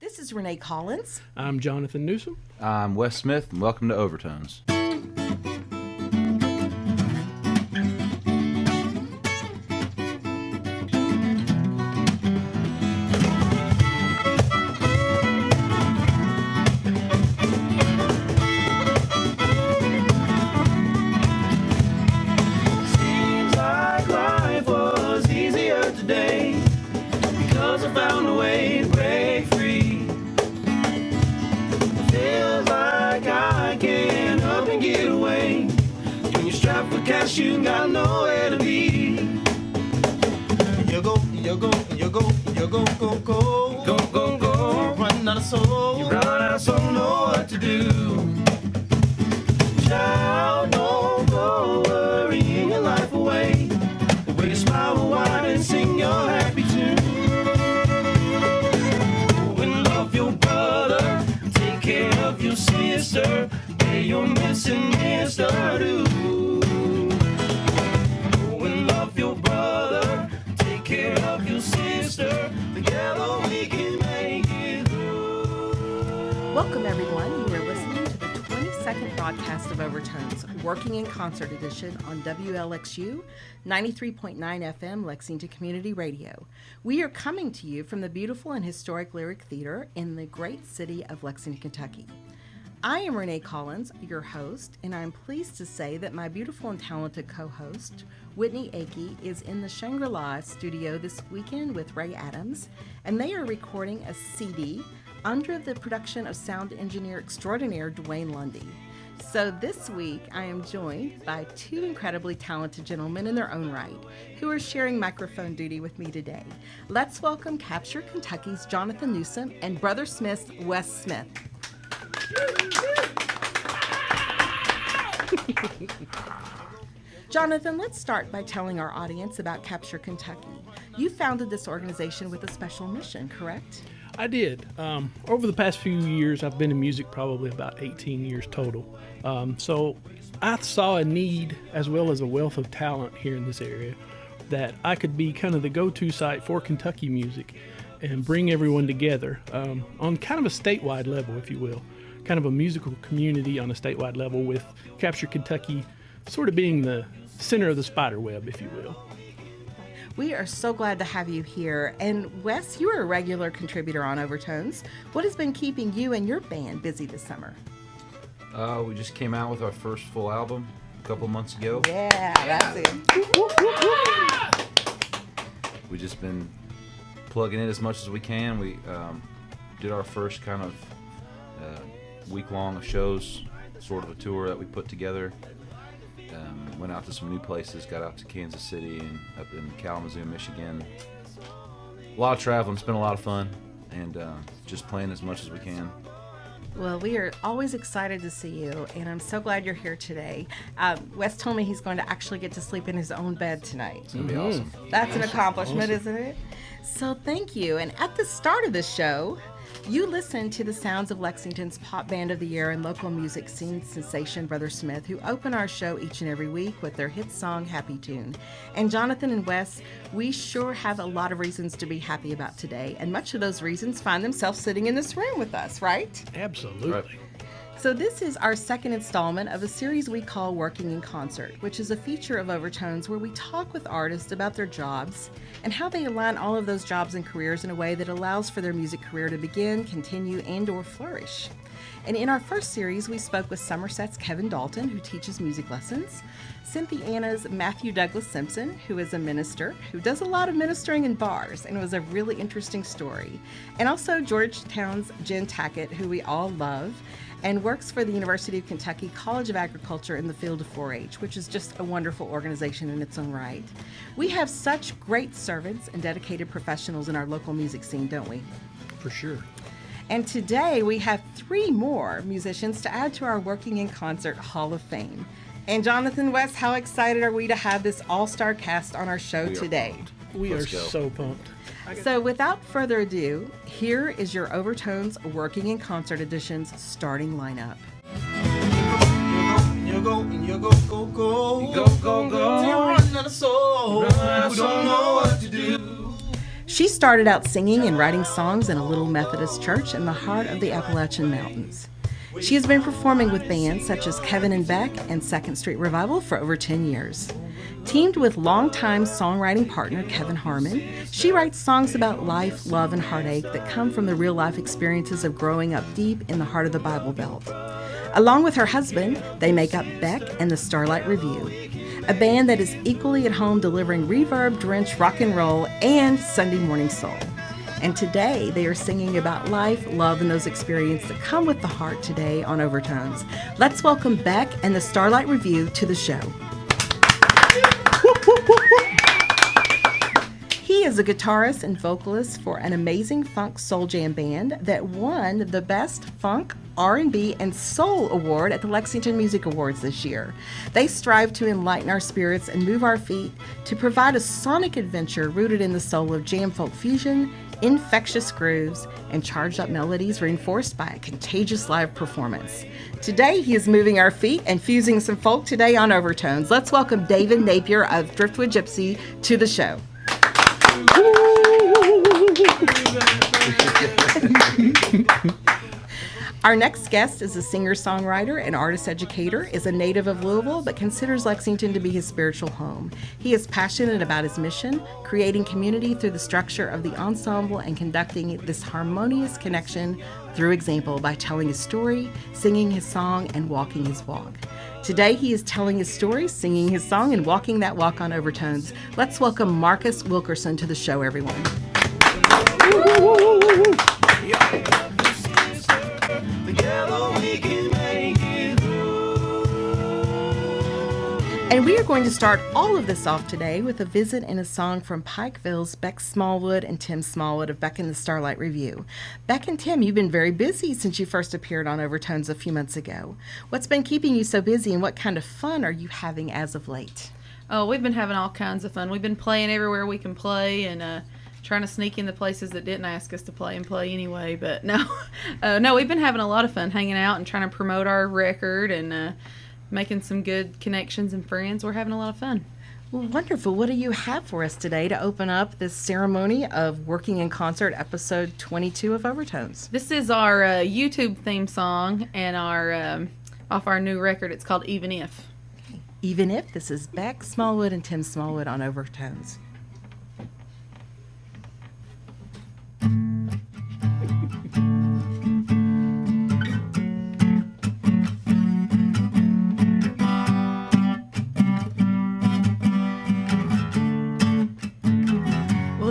This is Renee Collins. I'm Jonathan Newsome. I'm Wes Smith, and welcome to Overtones. Seems like life was easier today because I found a way to break free. Feels like I can't up and get away. When you're strapped for cash, you got nowhere to be. You go, go. Running out of soul. You run out of soul, know what to do. Child, don't go worrying your life away. The way you smile and whine and sing your happy tune. Go and love your brother, take care of your sister, pay your missing mister too. Go and love your brother, take care of your sister, together we can make it through. Welcome, everyone. You are listening to the 22nd broadcast of Overtones, Working in Concert Edition on WLXU 93.9 FM, Lexington Community Radio. We are coming to you from the beautiful and historic Lyric Theater in the great city of Lexington, Kentucky. I am Renee Collins, your host, and I'm pleased to say that my beautiful and talented co-host, Whitney Akey, is in the Shangri-La studio this weekend with Ray Adams, and they are recording a CD under the production of sound engineer extraordinaire Dwayne Lundy. So this week, I am joined by two incredibly talented gentlemen in their own right who are sharing microphone duty with me today. Let's welcome Capture Kentucky's Jonathan Newsome and Brother Smith's Wes Smith. Jonathan, let's start by telling our audience about Capture Kentucky. You founded this organization with a special mission, correct? I did. Over the past few years, I've been in music probably about 18 years total. So I saw a need as well as a wealth of talent here in this area that I could be kind of the go-to site for Kentucky music and bring everyone together on kind of a statewide level, if you will. Kind of a musical community on a statewide level with Capture Kentucky sort of being the center of the spider web, if you will. We are so glad to have you here. And Wes, you are a regular contributor on Overtones. What has been keeping you and your band busy this summer? We just came out with our first full album a couple months ago. Yeah, that's it. We've just been plugging in as much as we can. We did our first kind of week-long of shows, sort of a tour that we put together. Went out to some new places, got out to Kansas City and up in Kalamazoo, Michigan. A lot of traveling, it's been a lot of fun, and just playing as much as we can. Well, we are always excited to see you, and I'm so glad you're here today. Wes told me he's going to actually get to sleep in his own bed tonight. It's going to be awesome. That's an accomplishment, isn't it? So thank you. And at the start of the show, you listened to the sounds of Lexington's Pop Band of the Year and local music scene sensation, Brother Smith, who open our show each and every week with their hit song, Happy Tune. And Jonathan and Wes, we sure have a lot of reasons to be happy about today, and much of those reasons find themselves sitting in this room with us, right? Absolutely. Right. So this is our second installment of a series we call Working in Concert, which is a feature of Overtones where we talk with artists about their jobs and how they align all of those jobs and careers in a way that allows for their music career to begin, continue, and or flourish. And in our first series, we spoke with Somerset's Kevin Dalton, who teaches music lessons, Cynthiana's Matthew Douglas Simpson, who is a minister, who does a lot of ministering in bars, and it was a really interesting story. And also Georgetown's Jen Tackett, who we all love, and works for the University of Kentucky College of Agriculture in the field of 4-H, which is just a wonderful organization in its own right. We have such great servants and dedicated professionals in our local music scene, don't we? For sure. And today we have 3 more musicians to add to our Working in Concert Hall of Fame. And Jonathan, West, how excited are we to have this all-star cast on our show today? We Let's are go. so pumped. So without further ado, here is your Overtones Working in Concert Edition's starting lineup. You go, go. You're running out of soul. You don't know what to do. She started out singing and writing songs in a little Methodist church in the heart of the Appalachian Mountains. She has been performing with bands such as Kevin and Beck and Second Street Revival for over 10 years. Teamed with longtime songwriting partner Kevin Harmon, she writes songs about life, love, and heartache that come from the real-life experiences of growing up deep in the heart of the Bible Belt. Along with her husband, they make up Beck and the Starlight Review, a band that is equally at home delivering reverb-drenched rock and roll and Sunday morning soul. And today, they are singing about life, love, and those experiences that come with the heart today on Overtones. Let's welcome Beck and the Starlight Review to the show. He is a guitarist and vocalist for an amazing funk soul jam band that won the Best Funk, R&B, and Soul Award at the Lexington Music Awards this year. They strive to enlighten our spirits and move our feet to provide a sonic adventure rooted in the soul of jam folk fusion, infectious grooves, and charged up melodies reinforced by a contagious live performance. Today, he is moving our feet and fusing some folk today on Overtones. Let's welcome David Napier of Driftwood Gypsy to the show. Our next guest is a singer-songwriter and artist educator, is a native of Louisville, but considers Lexington to be his spiritual home. He is passionate about his mission, creating community through the structure of the ensemble and conducting this harmonious connection through example by telling his story, singing his song, and walking his walk. Today, he is telling his story, singing his song, and walking that walk on Overtones. Let's welcome Marcus Wilkerson to the show, everyone. And we are going to start all of this off today with a visit and a song from Pikeville's Beck Smallwood and Tim Smallwood of Beck and the Starlight Review. Beck and Tim, you've been very busy since you first appeared on Overtones a few months ago. What's been keeping you so busy, and what kind of fun are you having as of late? Oh, we've been having all kinds of fun. We've been playing everywhere we can play and trying to sneak in the places that didn't ask us to play and play anyway. But no, we've been having a lot of fun hanging out and trying to promote our record and making some good connections and friends. We're having a lot of fun. Well, wonderful. What do you have for us today to open up this ceremony of Working in Concert, episode 22 of Overtones? This is our YouTube theme song and our off our new record. It's called Even If. Okay. Even If. This is Beck Smallwood and Tim Smallwood on Overtones.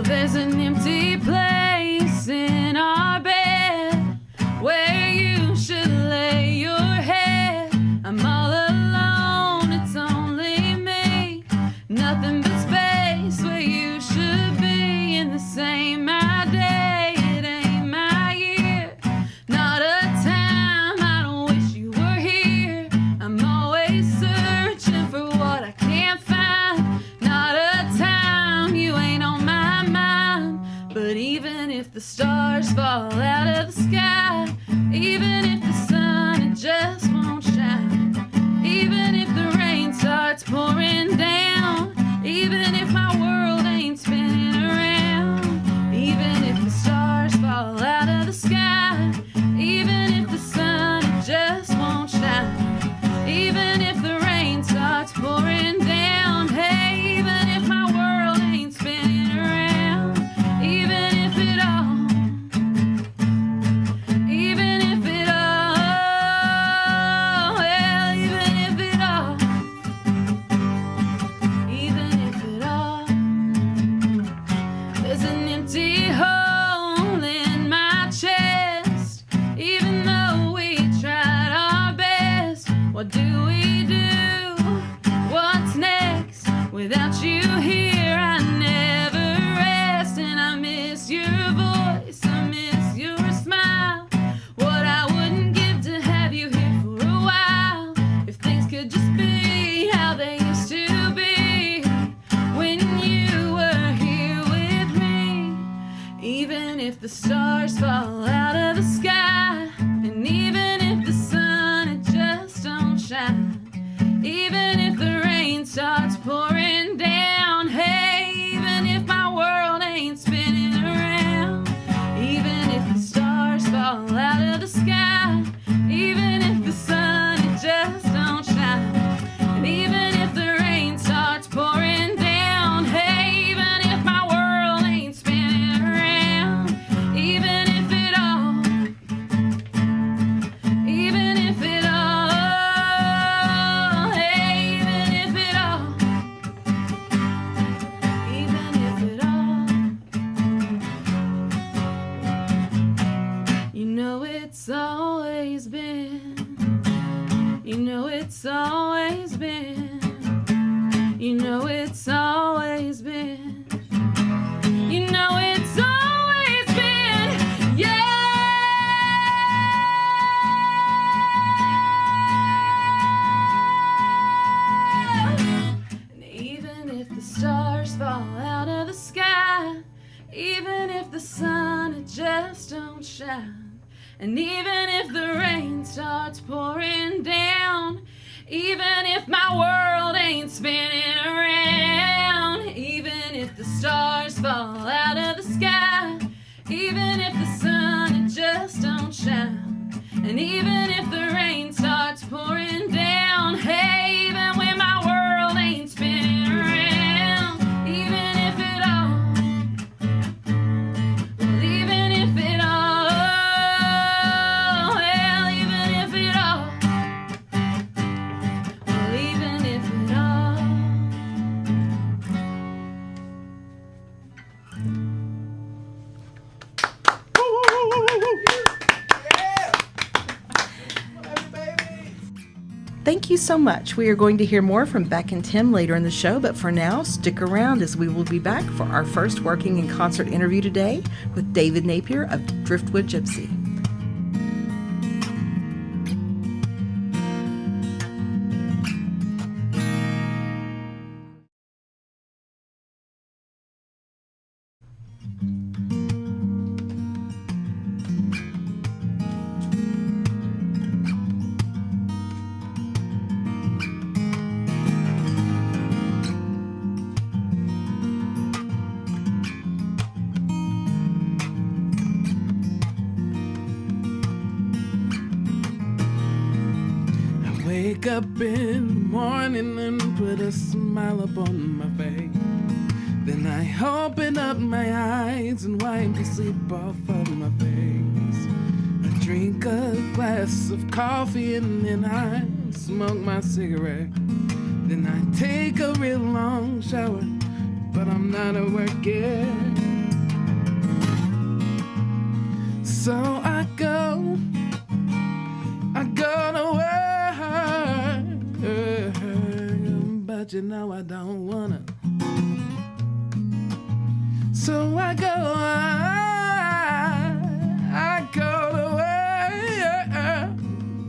There's an empty place in our bed where you should lay your head. I'm all alone, it's only me. Nothing but space where you should be. In the same my day, it ain't my year. Not a time I don't wish you were here. I'm always searching for what I can't find. Not a time you ain't on my mind. But even if the stars fall out of the sky, even if the sun it just won't shine, even if the rain starts pouring down, even if my world ain't spinning around, even if the stars fall out of the sky, even if the sun it just won't shine, even if the rain starts pouring down, hey, even if my world ain't spinning around, even if it all, even if it all, well, even if it all, even if it all, there's an empty hole in my chest, even though we tried our best. What do we do? What's next? Without you here, I never rest, and I miss your voice, I miss your smile. What I wouldn't give to have you here for a while. If things could just be how they used to be when you were here with me. Even if the stars fall out of the sky, and even if the sun it just don't shine, even if the rain starts pouring down, hey, even if my world ain't spinning fall out of the sky, even if the sun it just don't shine, and even if the rain starts pouring down, hey, even if my world ain't spinning around, even if it all, even if it all, hey, even if it all, even if it all, you know it's always been, you know it's always been, you know it's always been, you know it's always been, yeah. And even if the stars fall out of the sky, even if the sun it just don't shine, and even if the rain starts pouring down, even if my world ain't spinning around, even if the stars fall out of the sky, even if the sun it just don't shine, and even if the rain starts pouring down, hey, even when my world ain't spinning around, even if it all, well, even if it all, well, even if it all, well, even if it all. Thank you so much. We are going to hear more from Beck and Tim later in the show, but for now, stick around as we will be back for our first working in concert interview today with David Napier of Driftwood Gypsy. Wake up in the morning and put a smile upon my face. Then I open up my eyes and wipe the sleep off of my face. I drink a glass of coffee and then I smoke my cigarette. Then I take a real long shower, but I'm not at work yet. So I go to work. But you know I don't wanna. So I go to work.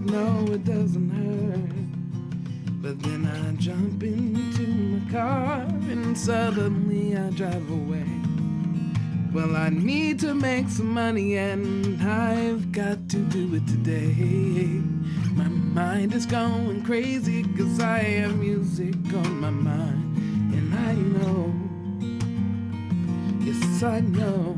No, it doesn't hurt. But then I jump into my car and suddenly I drive away. Well, I need to make some money and I've got to do it today. My mind is going crazy 'cause I have music on my mind. And I know, yes I know,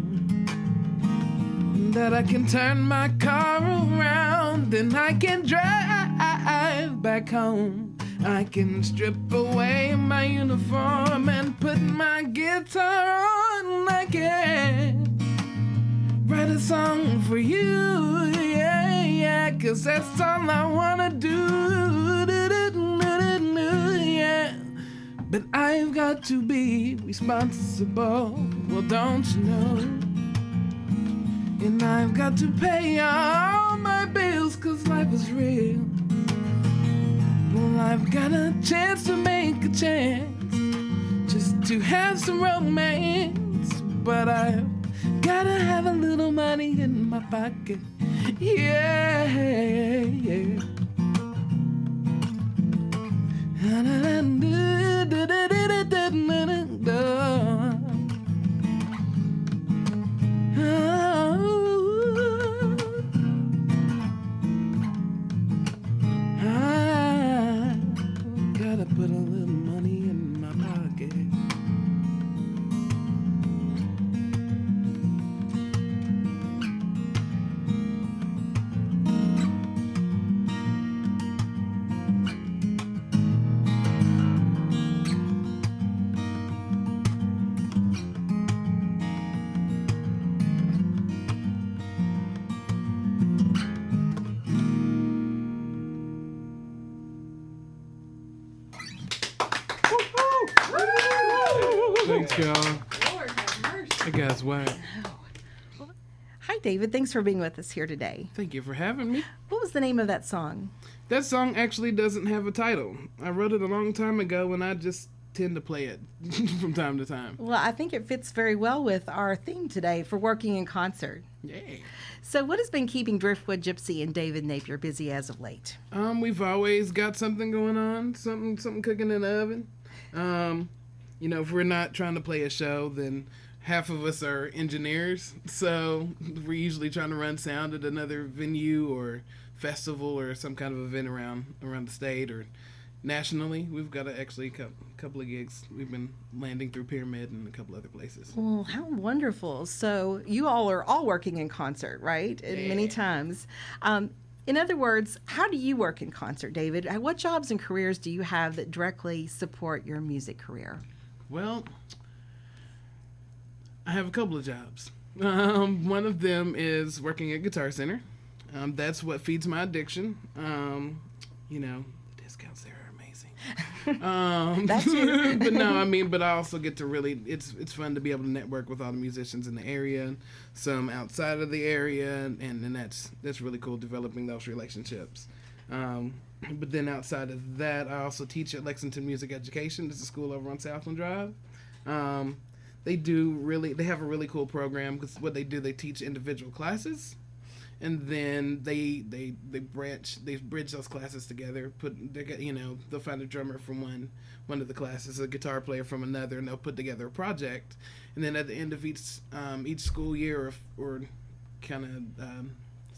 that I can turn my car around and I can drive back home. I can strip away my uniform and put my guitar on. I can write a song for you, yeah, yeah, 'cause that's all I wanna do, yeah. But I've got to be responsible, well, don't you know? And I've got to pay all my bills 'cause life is real. Well, I've got a chance to make a chance, just to have some romance, but I've gotta have a little money in my pocket, yeah, yeah. Gotta put a little money in my pocket. y'all. Lord have mercy. I guess what? Hi, David. Thanks for being with us here today. Thank you for having me. What was the name of that song? That song actually doesn't have a title. I wrote it a long time ago, and I just tend to play it from time to time. Well, I think it fits very well with our theme today for working in concert. Yay. So what has been keeping Driftwood Gypsy and David Napier busy as of late? We've always got something going on, something cooking in the oven. If we're not trying to play a show, then half of us are engineers, so we're usually trying to run sound at another venue or festival or some kind of event around the state or nationally. We've got a couple of gigs. We've been landing through Pyramid and a couple other places. Well, how wonderful. So you all are all working in concert, right? And many times. In other words, how do you work in concert, David? What jobs and careers do you have that directly support your music career? Well, I have a couple of jobs. One of them is working at Guitar Center. That's what feeds my addiction. Discounts there are amazing. That's you. but I also get to really, it's fun to be able to network with all the musicians in the area, some outside of the area, and that's really cool, developing those relationships. But then outside of that, I also teach at Lexington Music Education. It's a school over on Southland Drive. They have a really cool program because what they do, they teach individual classes, and then they bridge those classes together. They'll find a drummer from one of the classes, a guitar player from another, and they'll put together a project. And then at the end of each school year or kind of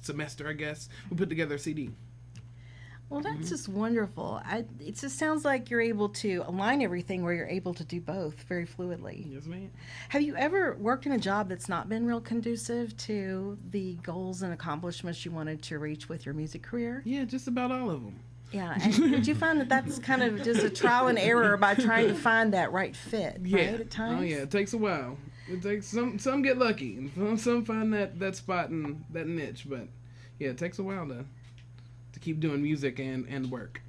semester, I guess, we put together a CD. Well, that's just wonderful. It just sounds like you're able to align everything where you're able to do both very fluidly. Yes, ma'am. Have you ever worked in a job that's not been real conducive to the goals and accomplishments you wanted to reach with your music career? Yeah, just about all of them. Yeah. And did you find that that's kind of just a trial and error by trying to find that right fit, right, at times? Oh, yeah. It takes a while. It takes some get lucky, and some find that spot and that niche. But, yeah, it takes a while to keep doing music and work.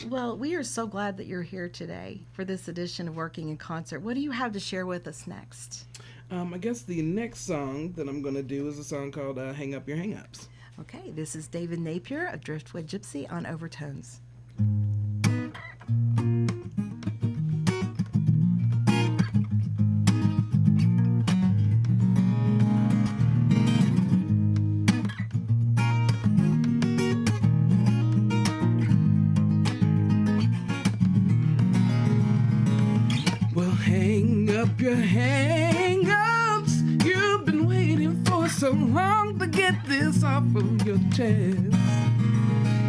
Well, we are so glad that you're here today for this edition of Working in Concert. What do you have to share with us next? I guess the next song that I'm going to do is a song called Hang Up Your Hang-Ups. Okay, this is David Napier of Driftwood Gypsy on Overtones. Your hang-ups, you've been waiting for so long to get this off of your chest.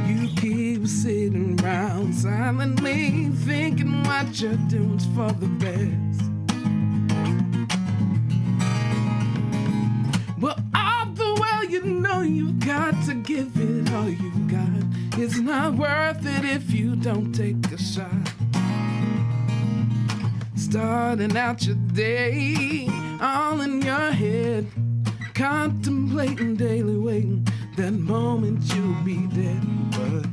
You keep sitting around silently thinking what you're doing's for the best. Well, all the while you know you've got to give it all you've got. It's not worth it if you don't take a shot. Starting out your day, all in your head, contemplating daily waiting, that moment you'll be dead. But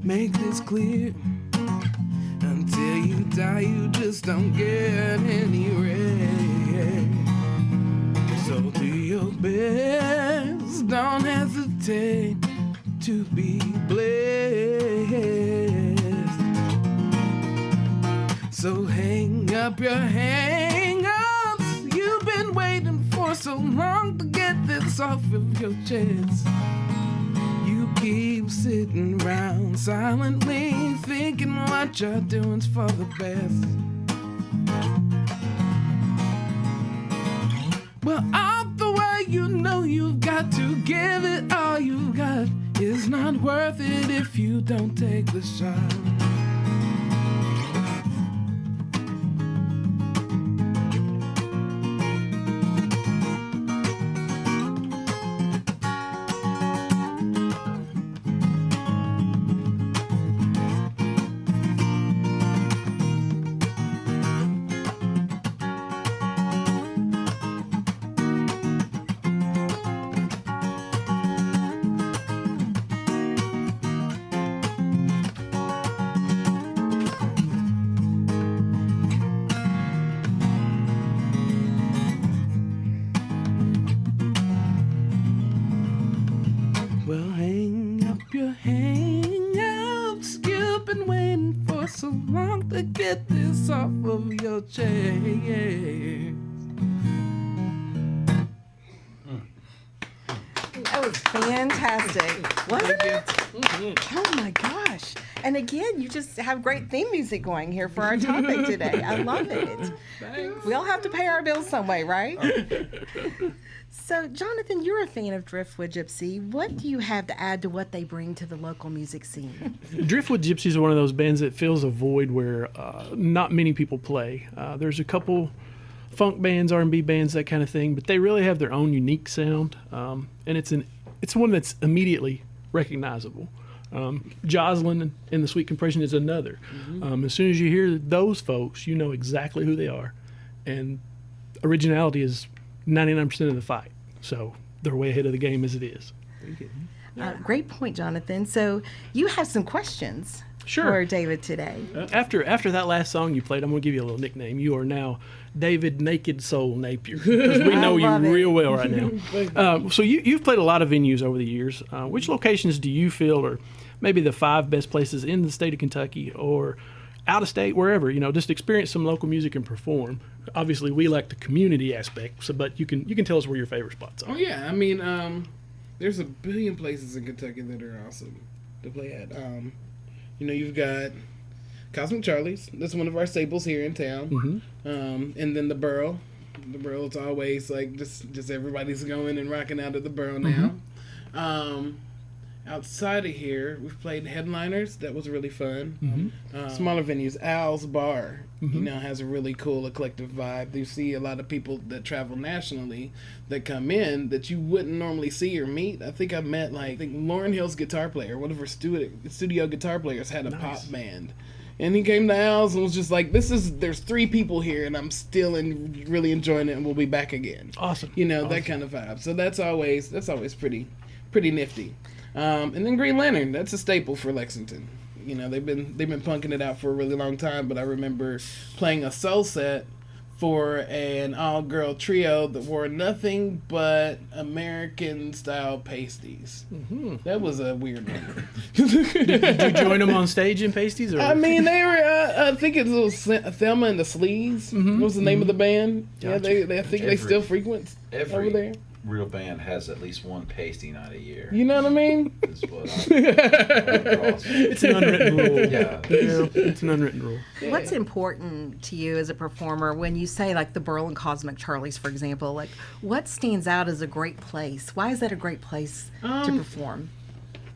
make this clear, until you die you just don't get any rest. So do your best, don't hesitate to be blessed. So hang up your hang-ups, you've been waiting for so long to get this off of your chest. You keep sitting around silently thinking what you're doing's for the best. Well, all the way you know you've got to give it all you've got. It's not worth it if you don't take the shot. Well, hang up your hang-ups. You've been waiting for so long to get this off of your chest. That was fantastic. Wasn't it? Oh my gosh. And again, you just have great theme music going here for our topic today. I love it. Thanks. We all have to pay our bills some way, right? So, Jonathan, you're a fan of Driftwood Gypsy. What do you have to add to what they bring to the local music scene? Driftwood Gypsies are one of those bands that fills a void where not many people play. There's a couple funk bands, R&B bands, that kind of thing, but they really have their own unique sound, and it's one that's immediately recognizable. Jocelyn and the Sweet Compression is another. As soon as you hear those folks, you know exactly who they are, and originality is 99% of the fight. So they're way ahead of the game as it is. Great point, Jonathan. So you have some questions for David today. After that last song you played, I'm going to give you a little nickname. You are now David Naked Soul Napier, because we know you real well right now. So you've played a lot of venues over the years. Which locations do you feel are maybe the 5 best places in the state of Kentucky or out of state, wherever, just experience some local music and perform? Obviously, we like the community aspect, but you can tell us where your favorite spots are. Oh yeah, I mean, there's a billion places in Kentucky that are awesome to play at. You've got Cosmic Charlie's. That's one of our staples here in town. And then the Burrow. The Burrow is always like just everybody's going and rocking out at the Burrow now. Outside of here, we've played Headliners. That was really fun. Smaller venues. Al's Bar, has a really cool eclectic vibe. You see a lot of people that travel nationally that come in that you wouldn't normally see or meet. I think I've met Lauryn Hill's guitar player. One of her studio guitar players had a pop band. And he came to Al's and was just like, there's 3 people here and I'm still really enjoying it and we'll be back again. Awesome. That kind of vibe. So that's always pretty nifty. And then Green Lantern, that's a staple for Lexington. They've been punking it out for a really long time, but I remember playing a soul set for an all-girl trio that wore nothing but American-style pasties. That was a weird one. Did you join them on stage in pasties? Or? I mean, they were, I think it was Thelma and the Sleaze was the name of the band. Gotcha. Yeah, I think they still frequent over there. Real band has at least one pasty night a year. You know what I mean? Is what it's an unwritten rule. Yeah. It's an unwritten rule. What's important to you as a performer when you say the Burl and Cosmic Charlie's, for example? What stands out as a great place? Why is that a great place to perform?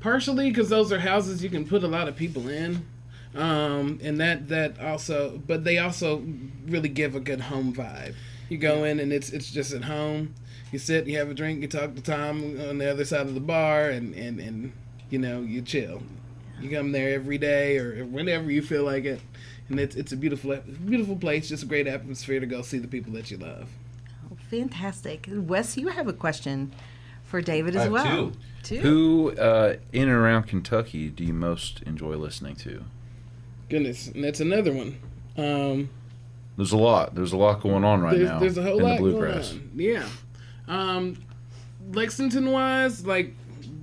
Partially because those are houses you can put a lot of people in. And that also, but they also really give a good home vibe. You go in and it's just at home. You sit, you have a drink, you talk to Tom on the other side of the bar, and you chill. You come there every day or whenever you feel like it, and it's a beautiful place, just a great atmosphere to go see the people that you love. Oh, fantastic. Wes, you have a question for David as well. I have two. Who in and around Kentucky do you most enjoy listening to? Goodness, and that's another one. There's a lot going on right now. There's a whole in lot the bluegrass. going on. Yeah. Lexington-wise,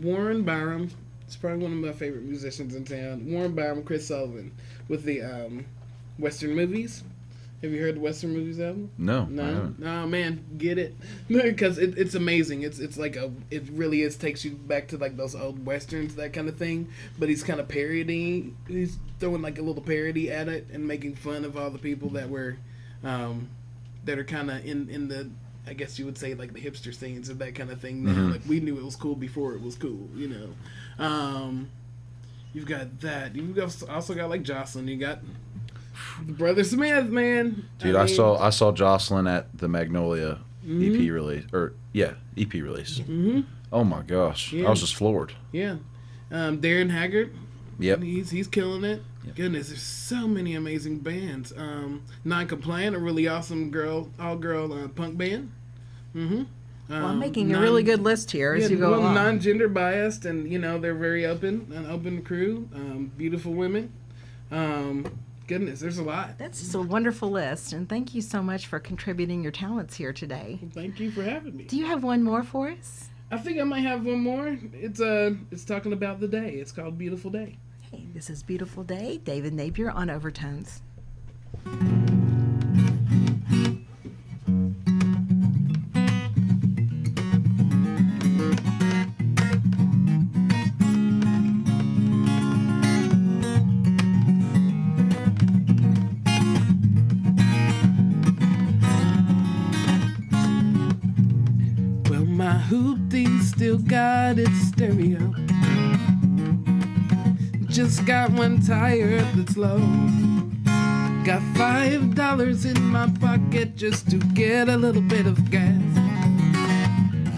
Warren Byram. It's probably one of my favorite musicians in town. Warren Byram, Chris Sullivan, with the Western Movies. Have you heard the Western Movies album? No. I haven't. Oh man, get it, because it's amazing. It really takes you back to those old westerns, that kind of thing. But he's kind of parodying. He's throwing a little parody at it and making fun of all the people that were that are kind of in the, I guess you would say, the hipster scenes of that kind of thing now. We knew it was cool before it was cool, You've got that. You've also got Jocelyn. You got Brother Smith, man. Dude, I saw Jocelyn at the Magnolia EP release. EP release. Oh my gosh. Yeah. I was just floored. Yeah. Darren Haggard. Yep. He's killing it. Yep. Goodness, there's so many amazing bands. Non-Compliant, a really awesome all-girl punk band. Well, I'm making a really good list here as you go along. Non-gender biased, and they're very an open crew. Beautiful women. Goodness, there's a lot. That's just a wonderful list, and thank you so much for contributing your talents here today. Well, thank you for having me. Do you have one more for us? I think I might have one more. It's talking about the day. It's called Beautiful Day. Hey, this is Beautiful Day, David Napier on Overtones. My hoopty still got its stereo. Just got one tire that's low. Got $5 in my pocket just to get a little bit of gas.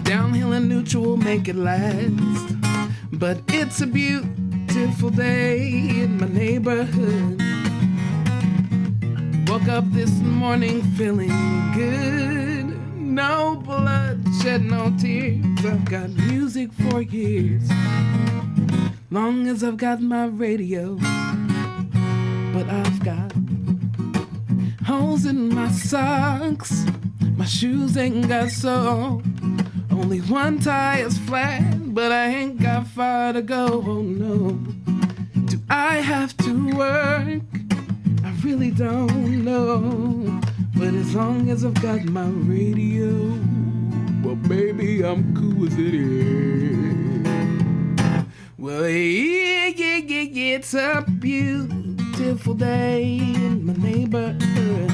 Downhill and neutral make it last. But it's a beautiful day in my neighborhood. Woke up this morning feeling good. No bloodshed, no tears. I've got music for years. Long as I've got my radio. But I've got holes in my socks. My shoes ain't got soul. Only one tire's flat, but I ain't got far to go. Oh no. Do I have to work? I really don't know. But as long as I've got my radio, well, baby, I'm cool with it. Well, yeah, it's a beautiful day in my neighborhood.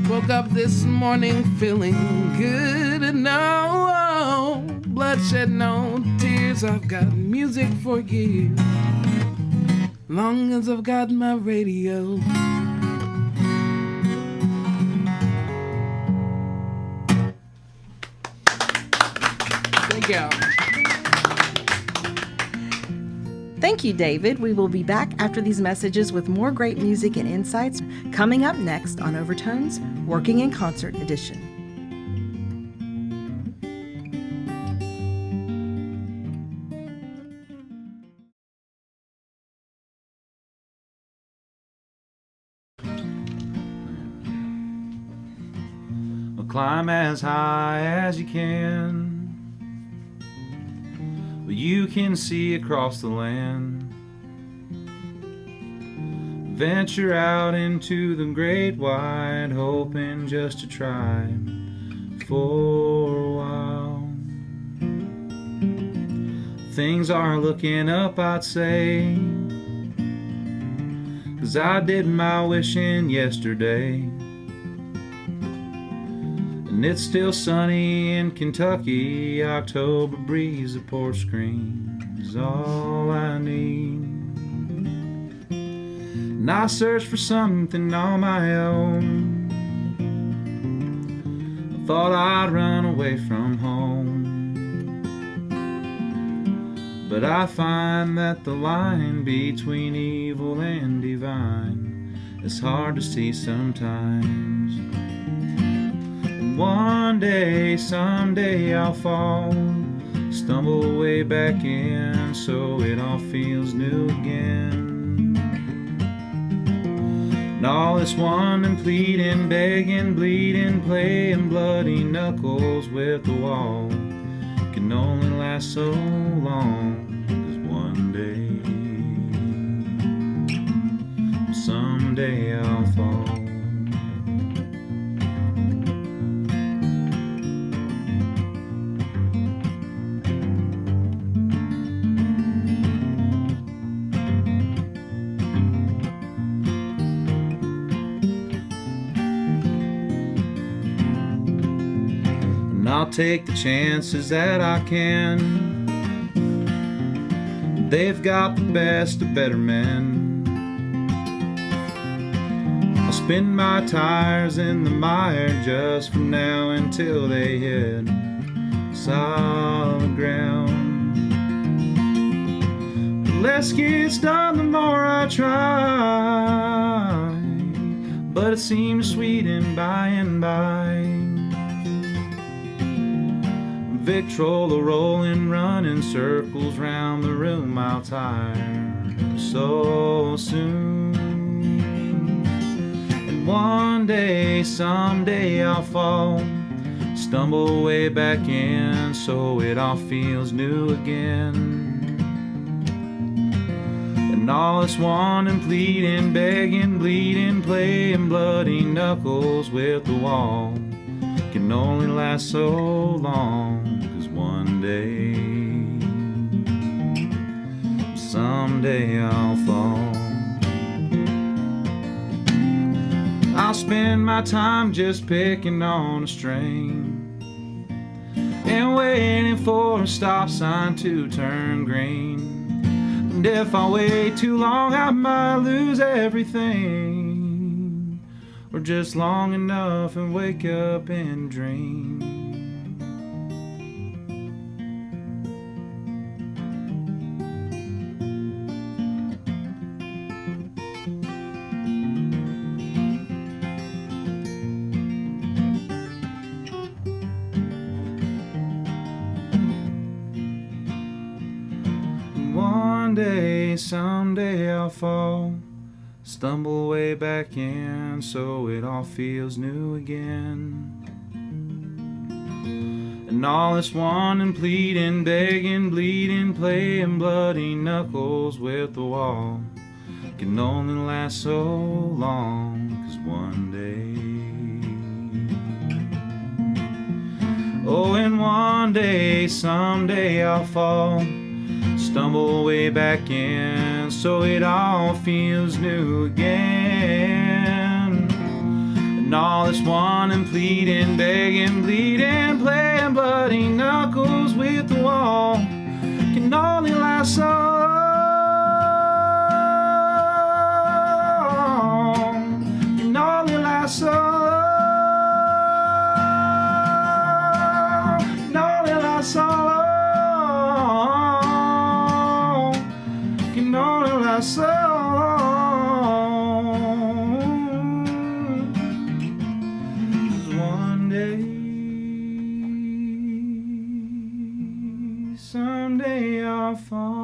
Woke up this morning feeling good. No bloodshed, no tears. I've got music for years. Long as I've got my radio. Go. Thank you, David. We will be back after these messages with more great music and insights coming up next on Overtones Working in Concert Edition. Well, climb as high as you can. You can see across the land. Venture out into the great wide, hoping just to try for a while. Things are looking up, I'd say, 'cause I did my wishing yesterday. And it's still sunny in Kentucky. October breeze, a porch screen is all I need. And I searched for something on my own. I thought I'd run away from home. But I find that the line between evil and divine is hard to see sometimes. One day, someday I'll fall, stumble way back in, so it all feels new again. And all this wondering, pleading, begging, bleeding, playing bloody knuckles with the wall can only last so long. 'Cause one day, someday I'll fall. I'll take the chances that I can. They've got the best of better men. I'll spin my tires in the mire just from now until they hit solid ground. The less gets done, the more I try, but it seems to sweeten by and by. Victrola rolling, running circles round the room, I'll tire so soon. And one day, someday I'll fall, stumble way back in so it all feels new again. And all this wanting, pleading, begging, bleeding, playing bloody knuckles with the wall can only last so long, 'cause one day, someday I'll fall. I'll spend my time just picking on a string and waiting for a stop sign to turn green. And if I wait too long, I might lose everything, or just long enough and wake up and dream. One day, someday I'll fall, stumble way back in so it all feels new again. And all this wanting, pleading, begging, bleeding, playing bloody knuckles with the wall can only last so long, 'cause one day, oh, and one day, someday I'll fall, stumble way back in so it all feels new again. And all this wanting, pleading, begging, bleeding, playing bloody knuckles with the wall can only last so long, can only last so long, can only last so long. So one day, someday I'll fall.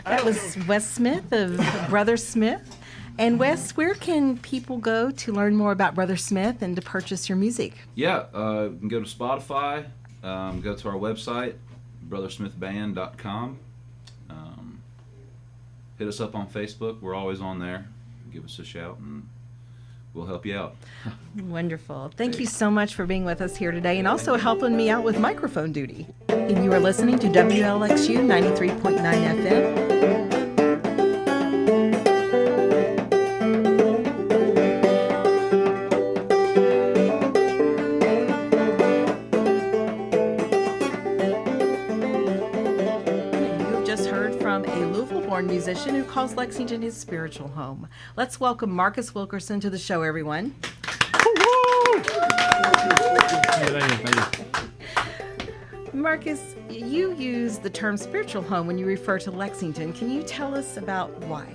That was Wes Smith of Brother Smith. And Wes, where can people go to learn more about Brother Smith and to purchase your music? Yeah, you can go to Spotify, go to our website, brothersmithband.com. Hit us up on Facebook. We're always on there. Give us a shout and we'll help you out. Wonderful. Thank you so much for being with us here today and also helping me out with microphone duty. And you are listening to WLXU 93.9 FM. Musician who calls Lexington his spiritual home. Let's welcome Marcus Wilkerson to the show, everyone. Marcus, you use the term spiritual home when you refer to Lexington. Can you tell us about why?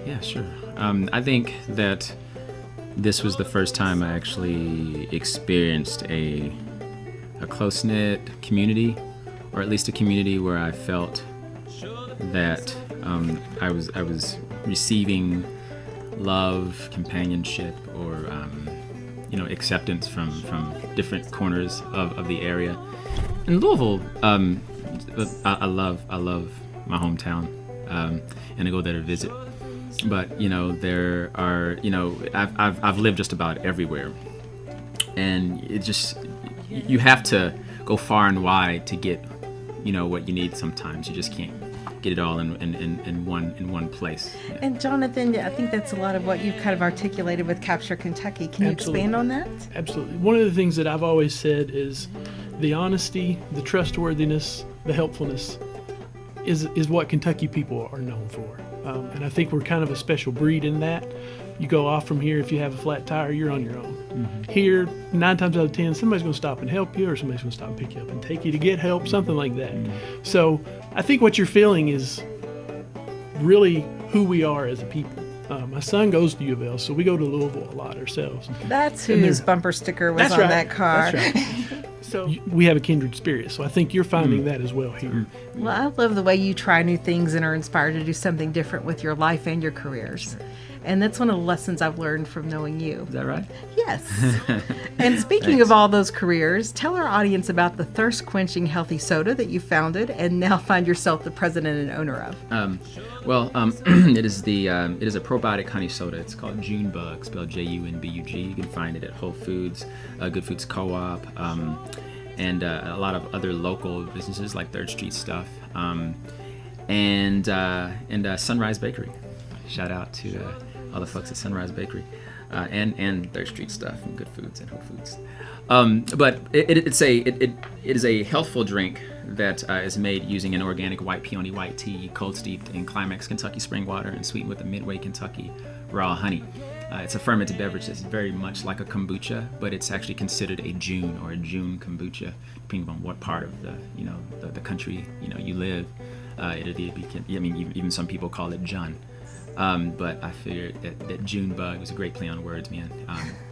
Yeah, sure. I think that this was the first time I actually experienced a close-knit community, or at least a community where I felt that I was receiving love, companionship, or acceptance from different corners of the area. In Louisville, I love my hometown, and I go there to visit. But there are I've lived just about everywhere, and it just you have to go far and wide to get what you need. Sometimes you just can't get it all in one place. Yeah. And Jonathan, I think that's a lot of what you've kind of articulated with Capture Kentucky. Can you expand on that? Absolutely. One of the things that I've always said is the honesty, the trustworthiness, the helpfulness. is what Kentucky people are known for. And I think we're kind of a special breed in that. You go off from here, if you have a flat tire, you're on your own. Here, 9 times out of 10, somebody's going to stop and help you, or somebody's going to stop and pick you up and take you to get help, something like that. So I think what you're feeling is really who we are as a people. My son goes to U of L, so we go to Louisville a lot ourselves. That's whose bumper sticker was That's on right. that car. That's right. So we have a kindred spirit, so I think you're finding that as well here. Well, I love the way you try new things and are inspired to do something different with your life and your careers. And that's one of the lessons I've learned from knowing you. Is that right? Yes. And speaking of all those careers, tell our audience about the thirst-quenching healthy soda that you founded and now find yourself the president and owner of. It is a probiotic honey soda. It's called Junebug, spelled Junbug. You can find it at Whole Foods, Good Foods Co-op, and a lot of other local businesses like Third Street Stuff, and Sunrise Bakery. Shout out to all the folks at Sunrise Bakery, and Third Street Stuff and Good Foods and Whole Foods. But it is a healthful drink that is made using an organic white peony white tea, cold steeped in Climax Kentucky spring water and sweetened with a Midway Kentucky raw honey. It's a fermented beverage that's very much like a kombucha, but it's actually considered a June or a June kombucha, depending on what part of the country you live. Even some people call it Jun. But I figured that Junebug was a great play on words, man.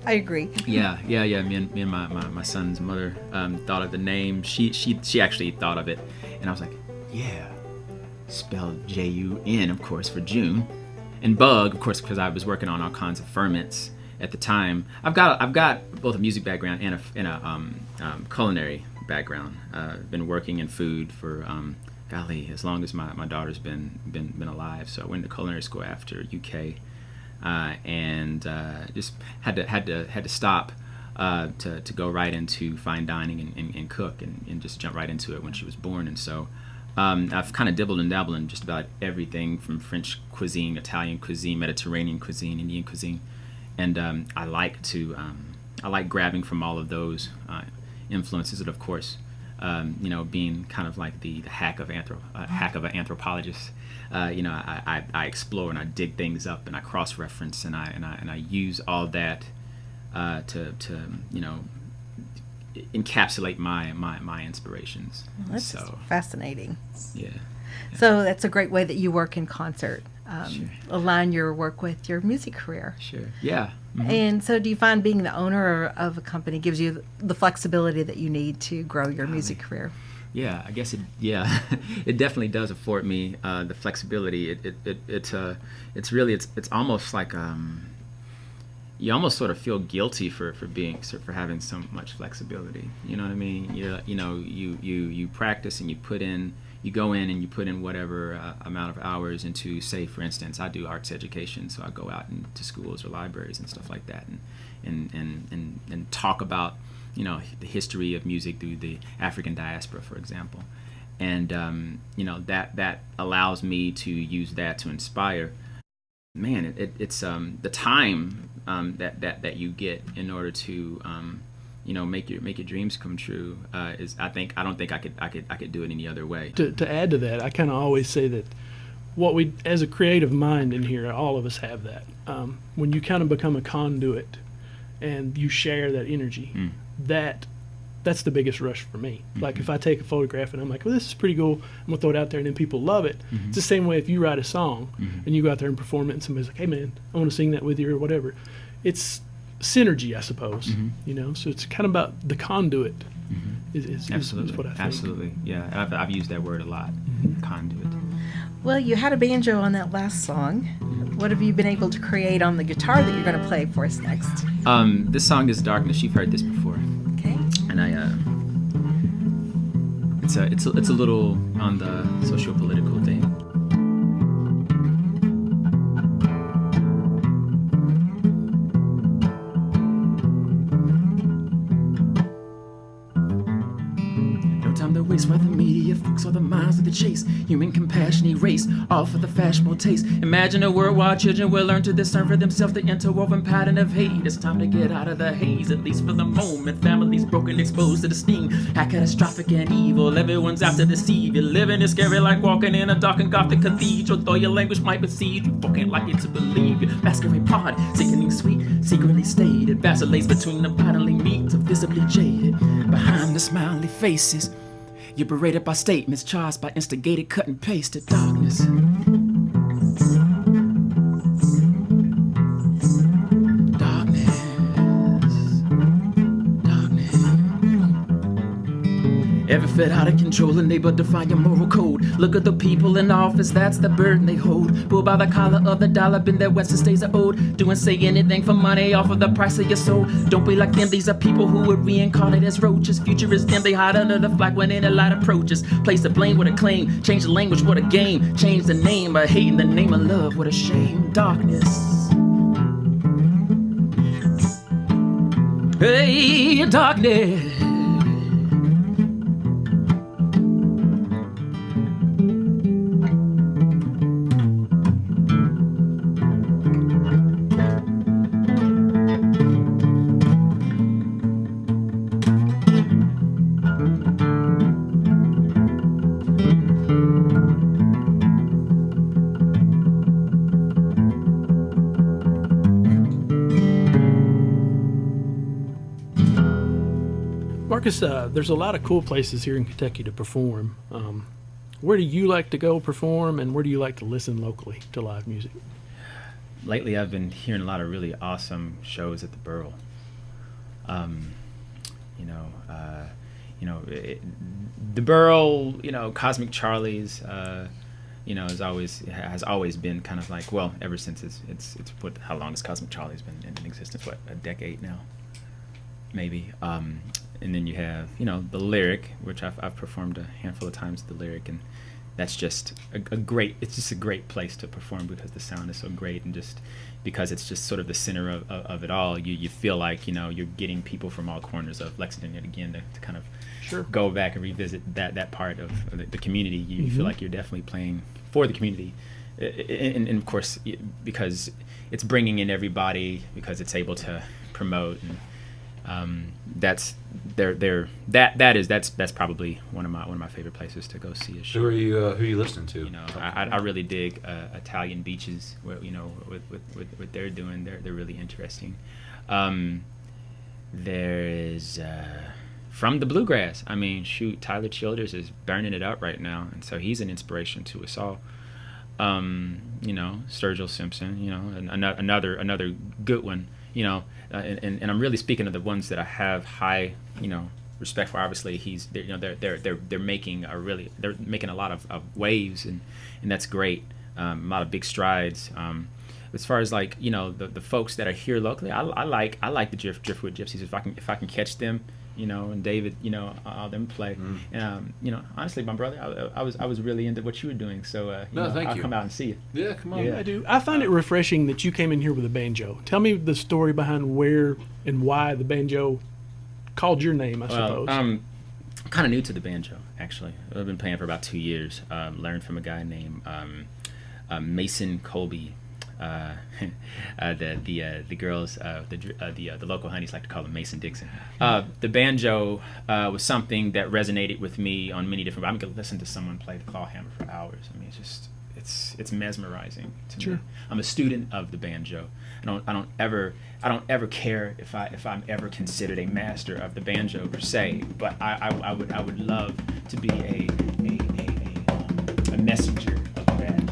I agree. Yeah. Me and my son's mother thought of the name. She actually thought of it, and I was like, yeah, spelled Jun, of course, for June, and bug, of course, because I was working on all kinds of ferments at the time. I've got both a music background and a culinary background. I've been working in food for golly, as long as my daughter's been alive. So I went to culinary school after UK, and just had to stop to go right into fine dining and cook and just jump right into it when she was born. And so I've kind of dibbled and dabbled in just about everything from French cuisine, Italian cuisine, Mediterranean cuisine, Indian cuisine, and I like grabbing from all of those influences. And of course, being kind of like the hack of an anthropologist, I explore and I dig things up and I cross-reference and I use all that to encapsulate my inspirations. Well, that's fascinating. Yeah. So that's a great way that you work in concert. Sure. Align your work with your music career. Sure. Yeah. Mm-hmm. And so do you find being the owner of a company gives you the flexibility that you need to grow your music career? Yeah, I guess it definitely does afford me the flexibility. It's almost like you almost sort of feel guilty for having so much flexibility. You know what I mean? You practice and you go in and you put in whatever amount of hours into, say, for instance, I do arts education, so I go out into schools or libraries and stuff like that, and talk about the history of music through the African diaspora, for example, and that allows me to use that to inspire. Man, it's the time that you get in order to make your dreams come true is I don't think I could do it any other way. To add to that, I kind of always say that what we, as a creative mind in here, all of us have that. When you kind of become a conduit and you share that energy, that's the biggest rush for me. Mm-hmm. Like if I take a photograph and I'm like, well, this is pretty cool, I'm gonna throw it out there and then people love it. Mm-hmm. It's the same way if you write a song and you go out there and perform it and somebody's like, hey man, I want to sing that with you or whatever. It's synergy, I suppose. So it's kind of about the conduit. Is what I think. Absolutely, yeah. I've used that word a lot, conduit. Well, you had a banjo on that last song. What have you been able to create on the guitar that you're going to play for us next? This song is Darkness. You've heard this before. Okay. And it's a little on the socio-political thing. No time to waste while the media freaks or the minds of the chase. Human compassion erase, all for the fashionable taste. Imagine a world while children will learn to discern for themselves the interwoven pattern of hate. It's time to get out of the haze, at least for the moment. Families broken, exposed to the sting. How catastrophic and evil, everyone's out to deceive. You're living is scary like walking in a dark and gothic cathedral. Though your language might besiege, you fucking like it to believe. Your masquerade pod, sickening sweet, secretly stayed. It vacillates between the bodily meats of visibly jaded. Behind the smiley faces, you're berated by statements charged by instigated cut and pasted darkness. Ever felt out of control and able to find your moral code? Look at the people in office, that's the burden they hold. Pulled by the collar of the dollar, been their Western states are owed. Do and say anything for money off of the price of your soul. Don't be like them, these are people who would reincarnate as roaches. Future is dim, they hide under the flag when any light approaches. Place the blame with a claim, change the language, what a game. Change the name, but hate in the name of love, what a shame. Darkness. Hey, darkness. Marcus, there's a lot of cool places here in Kentucky to perform. Where do you like to go perform, and where do you like to listen locally to live music? Lately, I've been hearing a lot of really awesome shows at the Burl. The Burl, Cosmic Charlie's, has always been kind of like, well, ever since it's how long has Cosmic Charlie's been in existence? What, a decade now, maybe. And then you have, the Lyric, which I've performed a handful of times at the Lyric, and that's just it's just a great place to perform because the sound is so great, and just because it's just sort of the center of it all, you feel like, you're getting people from all corners of Lexington yet again to kind of go back and revisit that part of the community. You feel like you're definitely playing for the community. And of course, because it's bringing in everybody, because it's able to promote, and that's probably one of my favorite places to go see a show. Who are you listening to? I really dig Italian Beaches. What they're doing, they're really interesting. There is from the bluegrass. I mean, shoot, Tyler Childers is burning it up right now, and so he's an inspiration to us all. Sturgill Simpson, another good one. And I'm really speaking of the ones that I have high, respect for. Obviously, they're making a lot of waves, and that's great. A lot of big strides. As far as the folks that are here locally, I like the Driftwood Gypsies if I can catch them. And David, all them play. Honestly, my brother, I was really into what you were doing, so I'll come out and see you. Yeah, come on. Yeah, I do. I find it refreshing that you came in here with a banjo. Tell me the story behind where and why the banjo called your name, I suppose. I'm kind of new to the banjo, actually. I've been playing for about 2 years. Learned from a guy named Mason Colby. The girls, the local honeys like to call him Mason Dixon. The banjo was something that resonated with me on many different. I could listen to someone play the claw hammer for hours. I mean, it's mesmerizing to me. I'm a student of the banjo. I don't ever care if I'm ever considered a master of the banjo per se. But I would love to be a messenger of the banjo.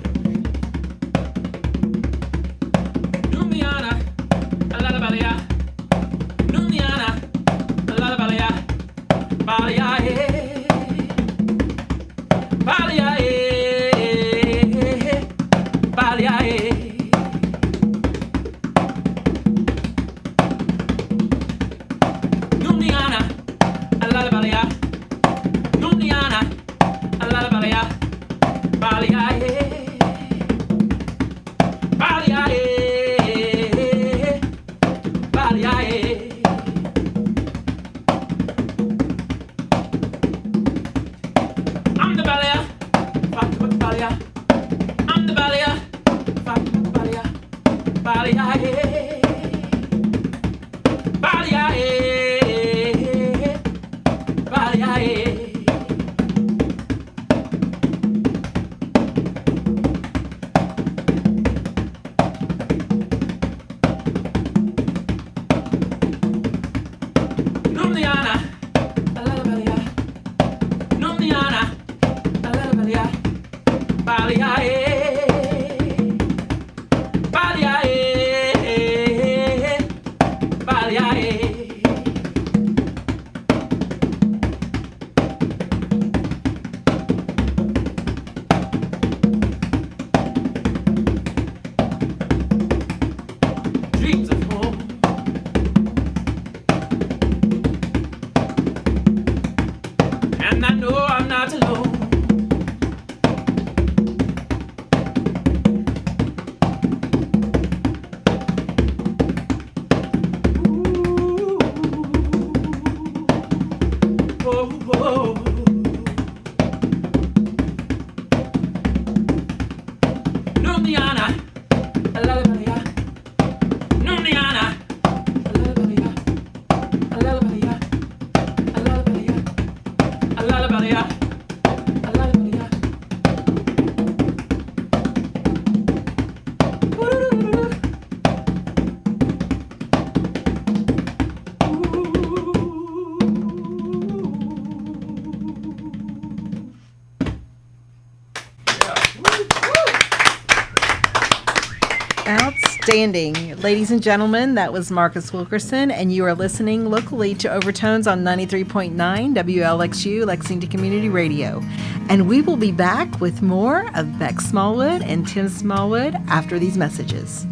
Outstanding. Ladies and gentlemen, that was Marcus Wilkerson, and you are listening locally to Overtones on 93.9 WLXU, Lexington Community Radio. And we will be back with more of Beck Smallwood and Tim Smallwood after these messages.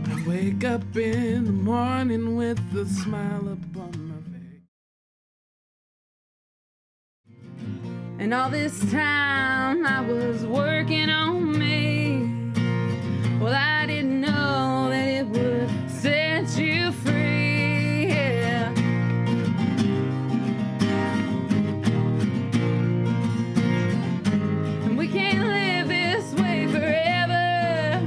I wake up in the morning with a smile upon my face. And all this time I was working on me. Well, I didn't know that it would set you free. Yeah. And we can't live this way forever.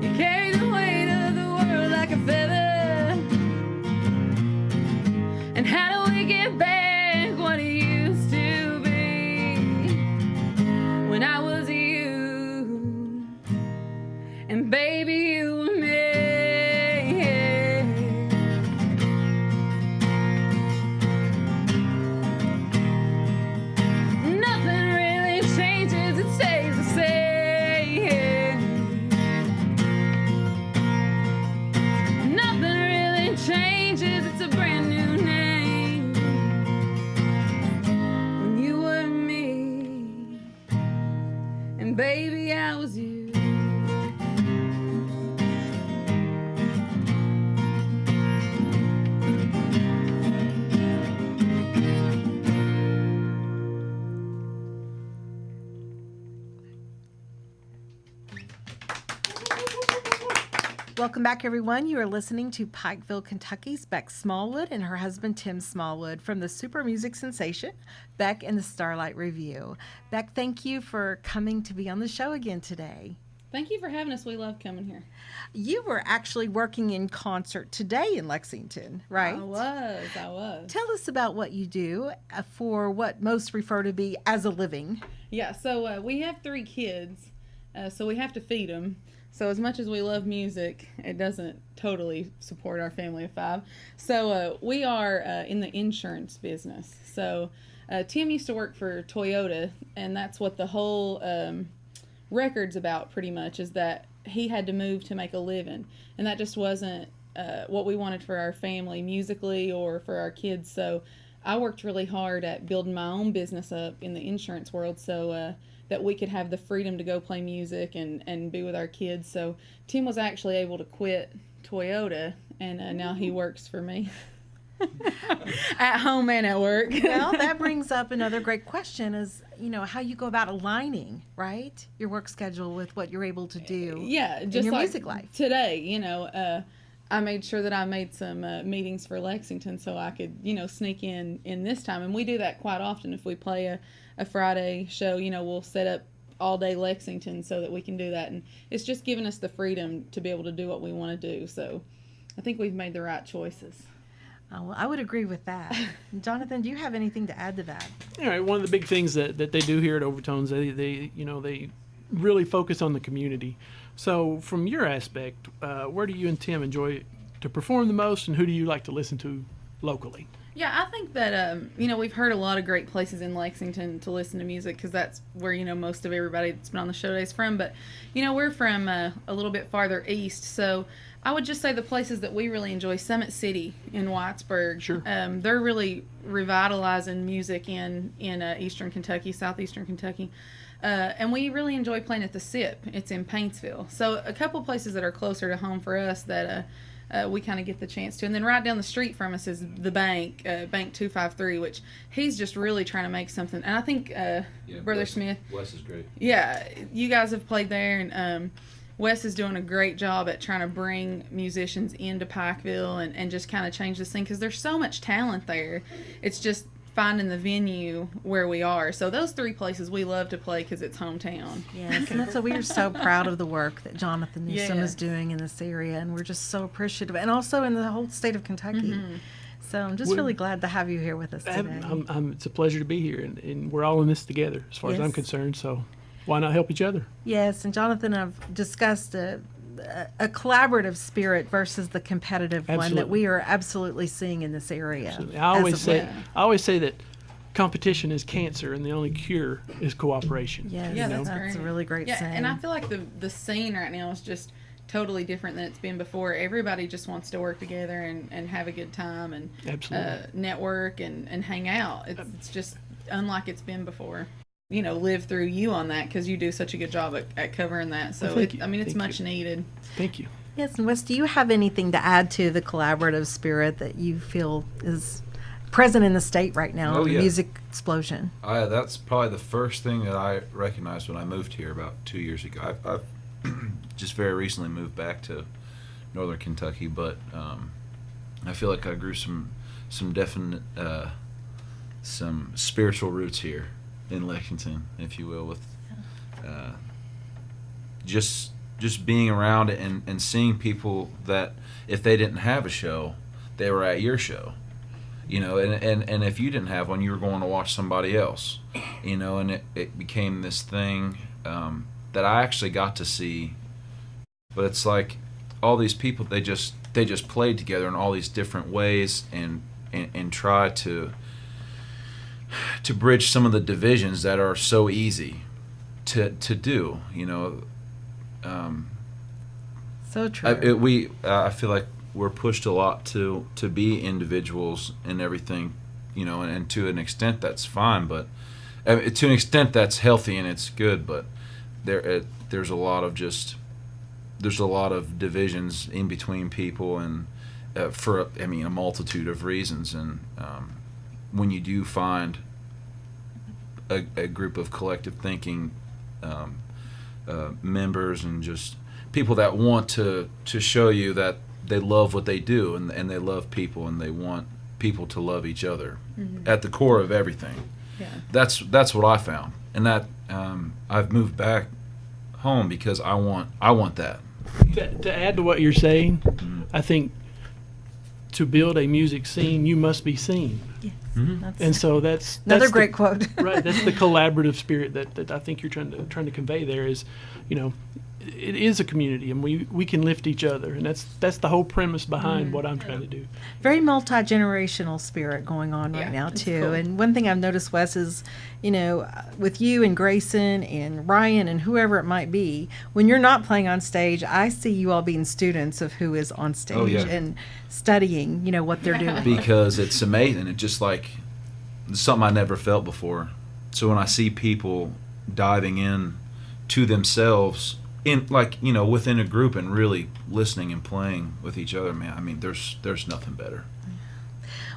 You carry the weight of the world like a feather. And how do we get back what it used to be when I was you and baby you and me? Nothing really changes, it stays the same. Nothing really changes, it's a brand new name. When you were me, and baby I was you. Welcome back, everyone. You are listening to Pikeville, Kentucky's Beck Smallwood and her husband, Tim Smallwood, from the super music sensation, Beck and the Starlight Review. Beck, thank you for coming to be on the show again today. Thank you for having us. We love coming here. You were actually working in concert today in Lexington, right? I was. Tell us about what you do for what most refer to be as a living. Yeah, so we have 3 kids, so we have to feed them. So as much as we love music, it doesn't totally support our family of 5. So we are in the insurance business. So Tim used to work for Toyota, and that's what the whole record's about pretty much, is that he had to move to make a living. And that just wasn't what we wanted for our family musically or for our kids. So I worked really hard at building my own business up in the insurance world so that we could have the freedom to go play music and be with our kids. So Tim was actually able to quit Toyota, and now he works for me. At home and at work. Well, that brings up another great question is, how you go about aligning, right? Your work schedule with what you're able to do just in your like music life. Today, I made sure that I made some meetings for Lexington so I could, sneak in this time. And we do that quite often. If we play a Friday show, we'll set up all day Lexington so that we can do that. And it's just given us the freedom to be able to do what we want to do. So I think we've made the right choices. Well, I would agree with that. Jonathan, do you have anything to add to that? All right, one of the big things that they do here at Overtones, they really focus on the community. So from your aspect, where do you and Tim enjoy to perform the most, and who do you like to listen to locally? Yeah, I think that, we've heard a lot of great places in Lexington to listen to music because that's where, most of everybody that's been on the show today is from. But, we're from a little bit farther east. So I would just say the places that we really enjoy, Summit City in Whitesburg. Sure. They're really revitalizing music in eastern Kentucky, southeastern Kentucky. And we really enjoy playing at the SIP. It's in Paintsville. So a couple places that are closer to home for us that we kind of get the chance to. And then right down the street from us is the Bank, Bank 253, which he's just really trying to make something. And I think Brother Smith. Wes is great. Yeah, you guys have played there, and Wes is doing a great job at trying to bring musicians into Pikeville and just kind of change this thing because there's so much talent there. It's just finding the venue where we are. So those three places we love to play because it's hometown. Yes, and that's why we are so proud of the work that Jonathan Newsome Yes. is doing in this area, and we're just so appreciative, and also in the whole state of Kentucky. Mm-hmm. So I'm just really glad to have you here with us today. It's a pleasure to be here, and we're all in this together as far as I'm Yes. concerned, so why not help each other? Yes, and Jonathan and I've discussed a collaborative spirit versus the competitive one that Absolutely. we are absolutely seeing in this area. Absolutely. I always as of late. say that competition is cancer, and the only cure is cooperation. Yes, Yeah, that's that's a great. really great Yeah, saying. and I feel like the scene right now is just totally different than it's been before. Everybody just wants to work together and have a good time and Absolutely. network and hang out. It's just unlike it's been before. Live through you on that because you do such a good job at covering that. So, Well, thank you. it's Thank much you. needed. Thank you. Yes, and Wes, do you have anything to add to the collaborative spirit that you feel is present in the state right now, Oh, the yeah. music explosion? That's probably the first thing that I recognized when I moved here about 2 years ago. I've just very recently moved back to northern Kentucky, but I feel like I grew some definite some spiritual roots here in Lexington, if you will, with just being around and seeing people that if they didn't have a show, they were at your show. And if you didn't have one, you were going to watch somebody else, and it became this thing that I actually got to see. But it's like all these people, they just played together in all these different ways and try to bridge some of the divisions that are so easy to do, So true. I feel like we're pushed a lot to be individuals and everything, and to an extent that's fine, but to an extent that's healthy and it's good. But there's a lot of divisions in between people, and for a multitude of reasons. And when you do find a group of collective thinking members and just people that want to show you that they love what they do and they love people and they want people to love each other at the core of everything. Yeah. That's what I found, and that I've moved back home because I want that. To add to what you're saying, I think to build a music scene, you must be seen. Yes. That's And so that's another the- great quote. Right, that's the collaborative spirit that I think you're trying to convey there is, it is a community, and we can lift each other, and that's the whole premise behind what I'm trying to do. Very multi-generational spirit going on right Yeah, now it's too. cool. And one thing I've noticed, Wes, is with you and Grayson and Ryan and whoever it might be, when you're not playing on stage, I see you all being students of who is on stage Oh, yeah. and studying, what they're doing. Because it's amazing. It's just like it's something I never felt before. So when I see people diving in to themselves in within a group and really listening and playing with each other, man, there's nothing better.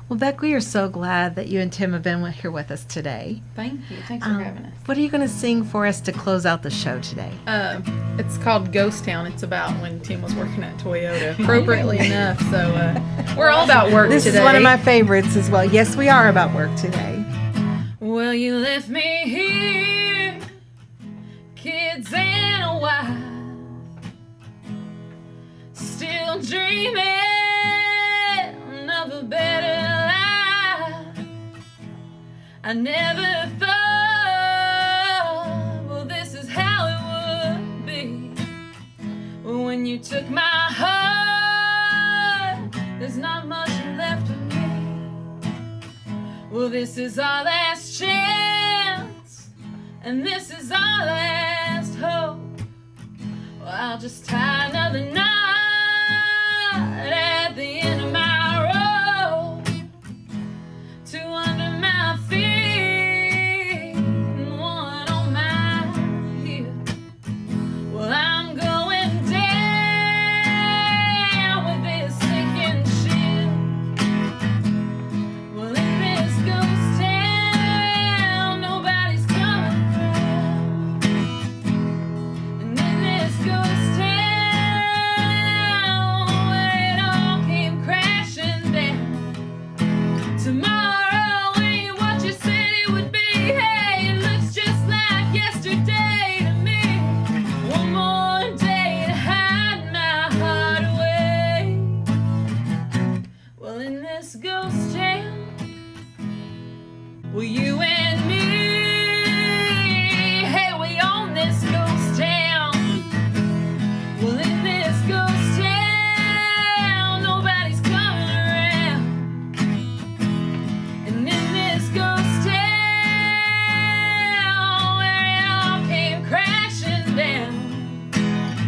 Well, Beck, we are so glad that you and Tim have been here with us today. Thank you. Thanks for having us. What are you going to sing for us to close out the show today? It's called Ghost Town. It's about when Tim was working at Toyota, appropriately enough. So we're all about work This today. is one of my favorites as well. Yes, we are about work today. Well, Well, you left me here, kids and a wife, still dreaming of a better life. I never thought, well, this is how it would be. Well, when you took my heart, there's not much left of me. Well, this is our last chance, and this is our last hope. Well, I'll just tie another knot at the end of my rope to under my feet and one on my heel. Well, I'm going down with this sinking ship. Well, in this ghost town, nobody's coming around. And in this ghost town, where it all came crashing down. Tomorrow ain't what you said it would be. Hey, it looks just like yesterday to me. One more day to hide my heart away. Well, in this ghost town, well, you and me, hey, we own this ghost town. Well, in this ghost town, nobody's coming around. And in this ghost town, where it all came crashing down.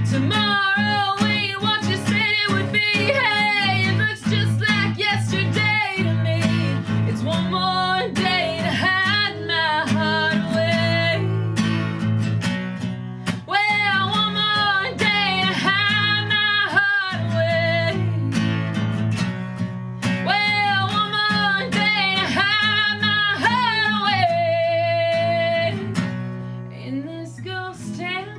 Tomorrow ain't what you said it would be. Hey, it looks just like yesterday to me. It's one more day to hide my heart away. Well, one more day to hide my heart away. Well, one more day to hide my heart away. In this ghost town.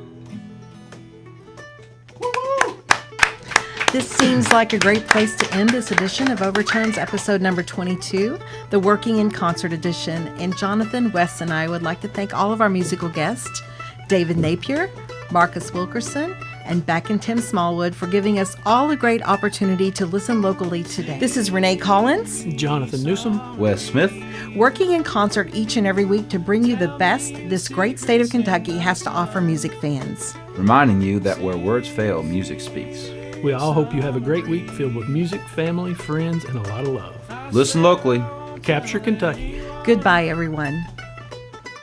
This seems like a great place to end this edition of Overtones, episode number 22, the Working in Concert edition. And Jonathan, Wes, and I would like to thank all of our musical guests, David Napier, Marcus Wilkerson, and Beck and Tim Smallwood, for giving us all a great opportunity to listen locally today. This is Renee Collins, Jonathan Newsome. Wes Smith. working in concert each and every week to bring you the best this great state of Kentucky has to offer music fans. Reminding you that where words fail, music speaks. We all hope you have a great week filled with music, family, friends, and a lot of love. Listen locally. Capture Kentucky. Goodbye, everyone.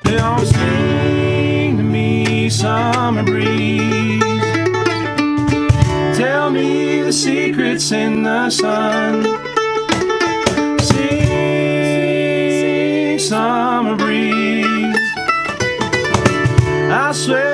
Don't sing to me, summer breeze. Tell me the secrets in the sun. Sing, summer breeze. I swear